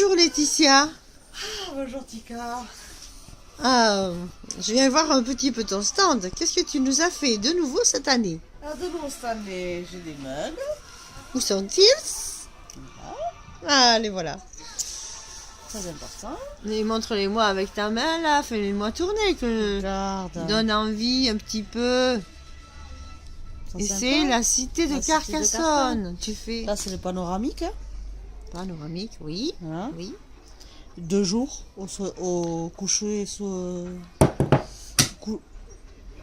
Bonjour Laetitia. Bonjour Tika. Ah, je viens voir un petit peu ton stand. Qu'est-ce que tu nous as fait de nouveau cette année? Alors de nouveau cette année, j'ai des meubles. Où sont-ils? Ah, les voilà. Très important. Et montre-les-moi avec ta main là, fais-les-moi tourner, que Regarde. donne envie un petit peu. Ça, Et sympa. c'est la cité de La cité de Carcassonne. Tu fais Là c'est le panoramique. Hein. panoramique, oui. Voilà. Oui. 2 jours au coucher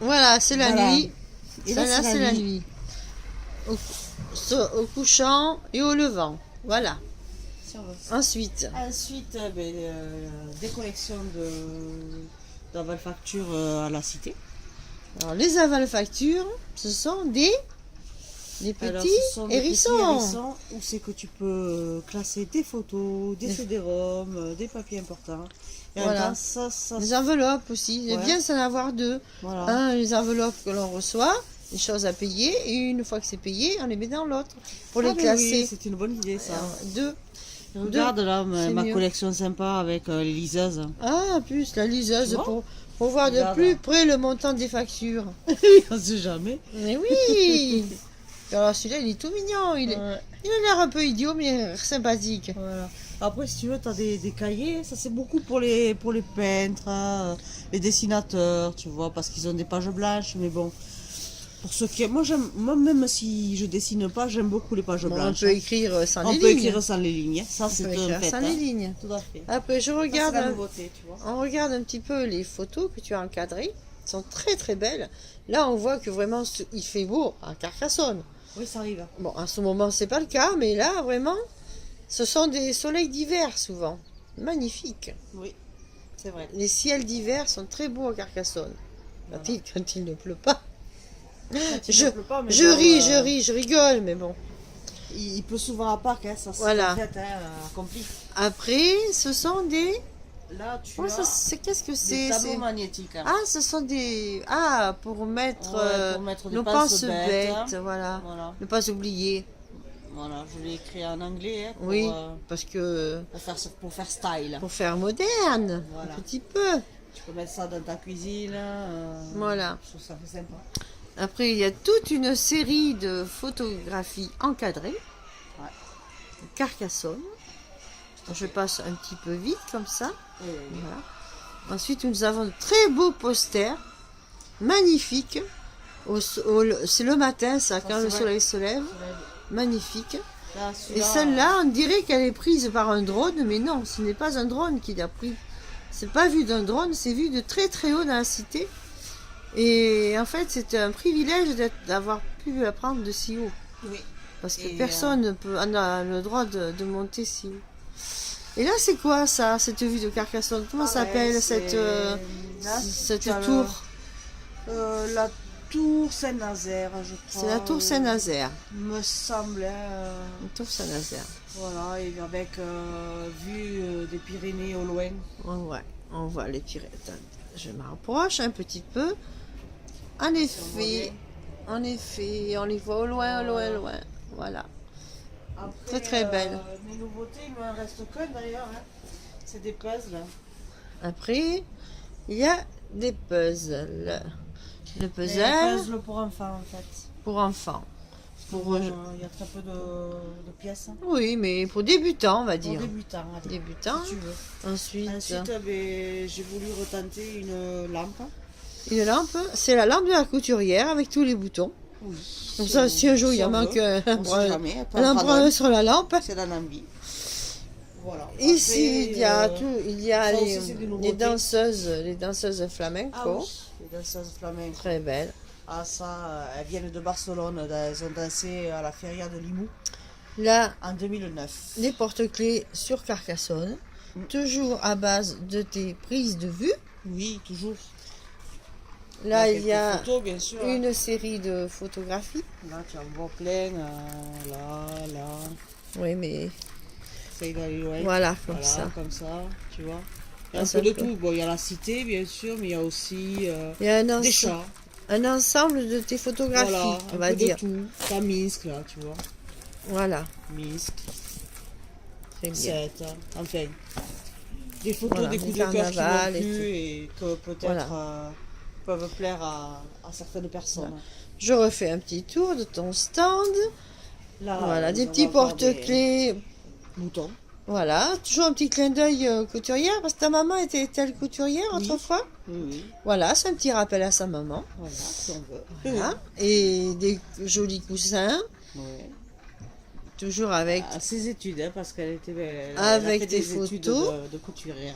Voilà, c'est la Voilà. nuit. Et là, Celle-là, c'est c'est la la nuit. nuit. Au couchant et au levant. Voilà. Si on veut. Ensuite, Ensuite, des collections d'aval facture à la cité. alors, les avalfactures, ce sont des Alors, petits ce sont des hérissons. petits hérissons où c'est que tu peux classer des photos, des CD-ROM, des papiers importants. Et Voilà. en temps, ça, Les enveloppes aussi. Il est Ouais. bien d'en avoir deux. voilà. Un, les enveloppes que l'on reçoit, les choses à payer, et une fois que c'est payé, on les met dans l'autre pour les Ah, mais classer. oui, c'est une bonne idée ça. Alors, deux. Regarde là c'est ma mieux. collection sympa avec les liseuses. Ah, plus la liseuse Tu vois pour voir de Regarde. plus près le montant des factures. On sait jamais. Mais oui. Alors celui-là, il est tout mignon. Il a l'air un peu idiot, mais sympathique. Voilà. Après, si tu veux, tu as des cahiers. Ça, c'est beaucoup pour les peintres, hein, les dessinateurs, tu vois, parce qu'ils ont des pages blanches. Mais bon, pour ceux qui. Moi, même si je dessine pas, j'aime beaucoup les pages Bon, on blanches. peut écrire sans On les peut lignes. écrire sans les lignes. Ça, On c'est peut un écrire fait. sans Hein. les lignes. Tout à fait. Après, Ça, c'est la un- nouveauté, tu vois. on regarde un petit peu les photos que tu as encadrées. Elles sont très très belles. Là, on voit que vraiment, il fait beau à Carcassonne. Oui, ça arrive. Bon, en ce moment, c'est pas le cas, mais là, vraiment, ce sont des soleils d'hiver souvent. Magnifiques. Oui, c'est vrai. Les ciels d'hiver sont très beaux à Carcassonne. Voilà. Quand il ne pleut pas. Quand il Je, ne pleut pas, mais je bon, ris, je rigole, mais bon. Il pleut souvent à Pâques, hein, ça c'est Voilà. en fait accompli. Après, ce sont des... Là, tu Oh, as qu'est-ce que des c'est? tableaux magnétiques. Hein. Ah, ce sont des... Ah, pour mettre... Ouais, pour mettre des nos pense-bêtes, pense-bêtes, voilà. Voilà. Ne pas oublier. Voilà, je l'ai écrit en anglais hein, Oui, parce que... pour faire style. Pour faire moderne, Voilà. un petit peu. Tu peux mettre ça dans ta cuisine. Voilà. Je trouve ça fait sympa. Après, il y a toute une série de photographies encadrées. Ouais. Carcassonne. Je passe un petit peu vite comme ça. Oui, oui, oui. Voilà. Ensuite, nous avons de très beaux posters, magnifiques. C'est le matin, ça, quand c'est le vrai. soleil se lève. Magnifique. Là, Et celui-là, celle-là, on dirait qu'elle est prise par un drone, mais non, ce n'est pas un drone qui l'a pris. C'est pas vu d'un drone, c'est vu de très très haut dans la cité. Et en fait, c'est un privilège d'avoir pu la prendre de si haut. Oui. Parce que Et, personne n'a le droit de monter si haut. Et là, c'est quoi ça, cette vue de Carcassonne? Comment ça s'appelle cette Là, cette tu as tour? la tour Saint-Nazaire, je crois. C'est la tour Saint-Nazaire. Me semble. La tour Saint-Nazaire. Voilà, et avec vue des Pyrénées au loin. On voit les Pyrénées. Je me rapproche un petit peu. En effet, on les voit au loin, loin. Voilà. Après, Très belle. Mes nouveautés, il me reste qu'un d'ailleurs. Hein. C'est des puzzles. Après, il y a des puzzles. Le Des puzzle puzzles pour enfants en fait. pour enfants. Il y a très peu de pièces. Oui, mais pour débutants, on va Pour dire. débutants, allez, Débutants. si tu veux. Ensuite, J'ai voulu retenter une lampe. une lampe. C'est la lampe de la couturière avec tous les boutons. Oui. Donc ça, si un jour il y en manque un brun sur la lampe. C'est la Nambi. Voilà. Ici, Après, il y a tout. Il y a ça aussi, c'est des les nouveautés. danseuses flamenco. Ah oui, les danseuses flamenco. Très belles. Ah ça, elles viennent de Barcelone. Elles ont dansé à la Feria de Limoux Là, en 2009. les porte-clés sur Carcassonne. Toujours à base de tes prises de vue. Oui, toujours. Là, il quelques y a photos, bien sûr. Hein. une série de photographies. Là, tu en vois plein. Là. Oui, mais C'est d'aller loin. voilà, comme Voilà, ça. comme ça, tu vois. Il y a Ah, un ça peu de peut. tout. Bon, il y a la cité, bien sûr, mais il y a aussi Il y a des chats. un ensemble de tes photographies, Voilà, on un va peu dire. de tout. T'as Minsk, là, tu vois. Voilà, Minsk. très bien. 7, enfin. Des photos, Voilà, des coups le de cœur qui carnaval m'ont et plu et que peut-être Voilà. peuvent plaire à certaines personnes. Je refais un petit tour de ton stand. Là, Voilà, des on petits va voir des porte-clés. boutons. Voilà, toujours un petit clin d'œil couturière, parce que ta maman était-elle couturière Oui. autrefois? Oui, oui. Voilà, c'est un petit rappel à sa maman. Voilà, si on veut. Voilà. Et des jolis coussins, Ouais. toujours avec. À ses études, hein, parce qu'elle était elle Avec a fait des des études photos. de couturière.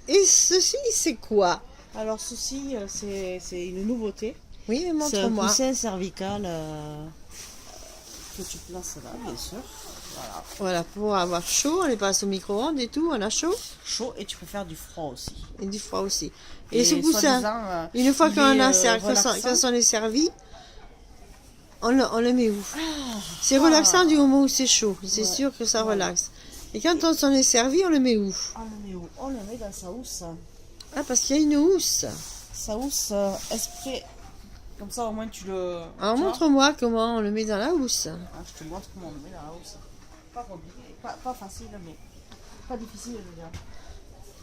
Et ceci, c'est quoi? Alors ceci, c'est une nouveauté. Oui, mais C'est un montre-moi. coussin cervical que tu places là, bien sûr. Voilà. Voilà, pour avoir chaud, on les passe au micro-ondes et tout, on a chaud. Chaud et tu peux faire du froid aussi. Et du froid aussi. Et ce coussin, soi-disant, une fois il qu'on est, a relaxant. quand on est servi, on le met où? C'est ah. relaxant du moment où c'est chaud. C'est Ouais. sûr que ça Voilà. relaxe. Et quand on s'en est servi, on le met où? On le met où? On le met dans sa housse. Ah, parce qu'il y a une housse. Sa housse esprit. Comme ça au moins tu le... Alors tu vois. montre-moi comment on le met dans la housse. Ah, je te montre comment on le met dans la housse. Pas compliqué, pas facile, mais pas difficile, je veux dire.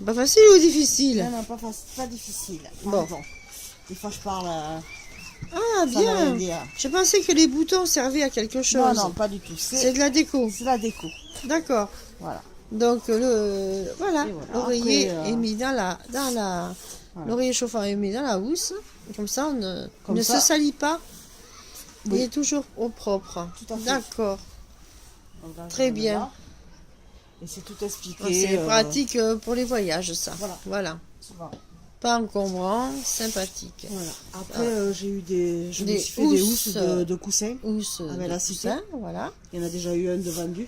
Pas facile ou difficile? Non, non, pas difficile. Bon. Des fois, je parle. Ah, Ça veut rien bien. dire. Je pensais que les boutons servaient à quelque chose. Non, non, pas du tout. C'est de la déco. C'est la déco. D'accord. Voilà. Donc voilà, Et voilà. l'oreiller Après, est mis voilà. l'oreiller chauffant est mis dans la housse. Comme ça, on Comme ne ça. se salit pas. Oui. Il est toujours au propre. Tout à fait. D'accord. Donc là, Très je le mets bien. là. Et c'est tout expliqué. C'est pratique pour les voyages, ça. Voilà. Voilà. Pas encombrant, sympathique. Voilà. Après, j'ai eu je me Des suis fait des housses, housses de coussins. Housse Avec de la cité. coussin, voilà. Il y en a déjà eu un de vendu.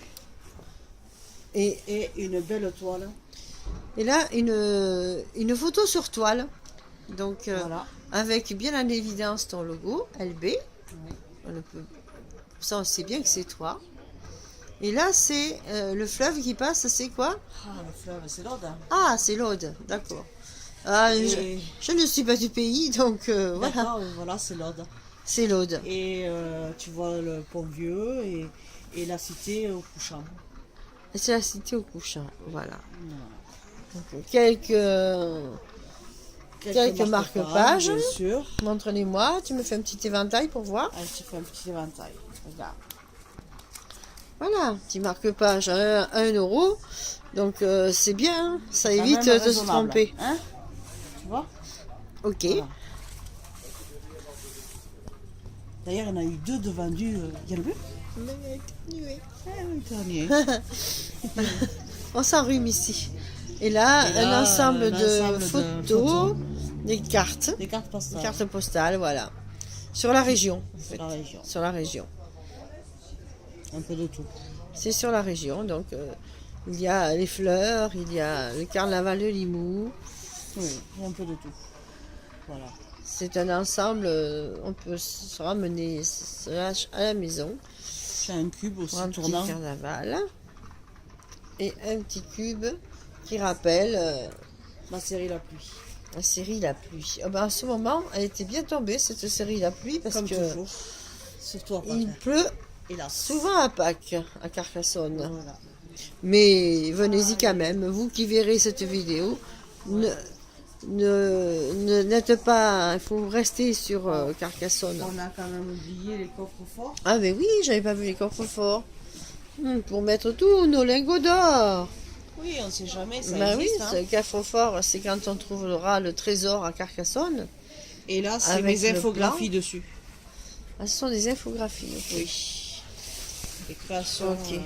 Et une belle toile. là, une photo sur toile. Donc, Voilà. avec bien en évidence ton logo, LB. Oui. On le peut... Ça, on sait bien que c'est toi. Et là, c'est le fleuve qui passe, c'est quoi? Ah, le fleuve, c'est l'Aude. Ah, c'est l'Aude, d'accord. Ah, Et- je ne suis pas du pays, donc voilà, D'accord, voilà, c'est l'Aude. c'est l'Aude. Et tu vois le pont vieux et la cité au couchant. Et c'est la cité au couchant, voilà. Voilà. Donc, quelques marque-pages. Bien sûr. Montre-les-moi, tu me fais un petit éventail pour voir. Ah, je te fais un petit éventail. Regarde. Voilà, petit marque-page à 1 euro. Donc c'est bien, hein, ça Quand évite même de se raisonnable, tromper. Hein, tu vois. Ok. Voilà. D'ailleurs, il y en a eu 2 de vendus. Il y en a vu dernier. On s'enrhume ici. Et là, Et là, un ensemble un de ensemble de photos, des cartes, Des cartes postales. cartes postales, voilà. Sur la région. en fait. Sur la région. Sur la région. Un peu de tout. C'est sur la région, donc il y a les fleurs, il y a le carnaval de Limoux. Oui, il y a un peu de tout. Voilà. C'est un ensemble, on peut se ramener cela à la maison J'ai un cube aussi pour un petit tournant. carnaval. Et un petit cube qui rappelle La série La Pluie. la série La Pluie. Ah ben, en ce moment, elle était bien tombée, cette série La Pluie, parce Comme que toujours. Surtout à il Pâques. pleut Hélas. souvent à Pâques, à Carcassonne. Voilà. Mais venez-y quand même, vous qui verrez cette vidéo, n'êtes pas, il faut rester sur Carcassonne. On a quand même oublié les coffres forts. Ah mais oui, j'avais pas vu les coffres forts. Pour mettre tous nos lingots d'or. Oui, on ne sait jamais, ça Ben oui, existe. Hein. ce coffre-fort, c'est quand on trouvera le trésor à Carcassonne. Et là, c'est Avec mes le infographies dessus. Ah, ce sont des infographies. Ok. Oui. Les créations. Ok.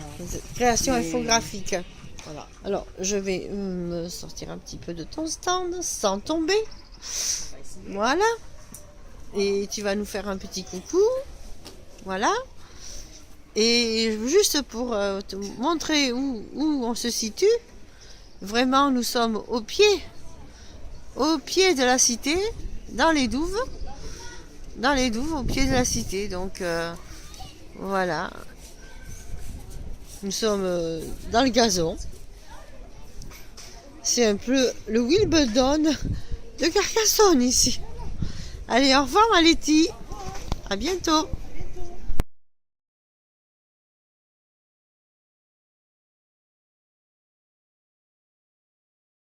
Création et- infographique. Voilà. Alors, je vais me sortir un petit peu de ton stand sans tomber. Voilà. Et tu vas nous faire un petit coucou. Voilà. Et juste pour te montrer où on se situe, vraiment, nous sommes au pied de la cité, dans les douves, au pied de la cité. Donc, voilà. Nous sommes dans le gazon. C'est un peu le Wimbledon de Carcassonne ici. Allez, au revoir Maletti. À bientôt.